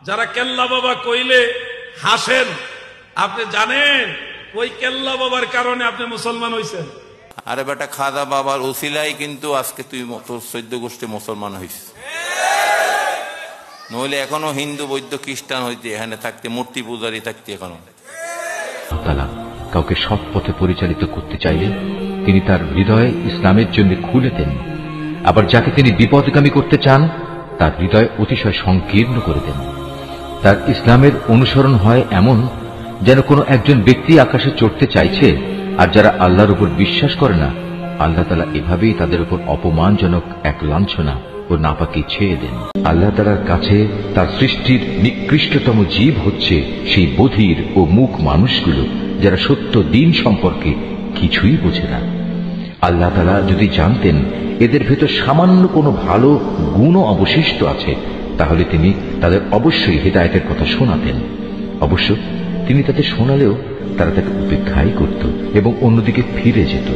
যারা কেল্লা বাবা কইলে হাসেন, আপনি জানেন ওই কেল্লা বাবার কারণে আপনি মুসলমান হইছেন? আরে বেটা, খাজা বাবার ওসিলাই কিন্তু আজকে তুই তোর 14 গোষ্ঠী মুসলমান হইছিস, নইলে এখনো হিন্দু বৌদ্ধ খ্রিস্টান হইতে এখানে থাকতে, মূর্তি পূজারী থাকতে এখনো। তাআলা কাউকে সৎ পথে পরিচালিত করতে চাইলে তিনি তার হৃদয় ইসলামের জন্য খুলে দেন, আবার যাকে তিনি বিপদগামী করতে চান তার হৃদয় অতিশয় সংকীর্ণ করে দেন। তার ইসলামের অনুসরণ হয় এমন যেন কোনো একজন ব্যক্তি আকাশে চড়তে চাইছে, আর যারা আল্লাহর উপর বিশ্বাস করে না, আল্লাহ তাআলা এভাবেই তাদের উপর অপমানজনক এক লাঞ্ছনা ও নাপাকি ছেয়ে দেন। আল্লাহ তাআলার কাছে তার সৃষ্টির নিকৃষ্টতম জীব হচ্ছে সেই বধির ও মূক মানুষগুলো, যারা সত্য দিন সম্পর্কে কিছুই বোঝে না। আল্লাহ তাআলা যদি জানতেন এদের ভেতর সামান্য কোনো ভালো গুণও অবশিষ্ট আছে, তাহলে তিনি তাদের অবশ্যই হিদায়াতের কথা শোনাতেন। অবশ্য তিনি তাদের শোনালেও তারা তাকে উপেক্ষাই করত এবং অন্যদিকে ফিরে যেত।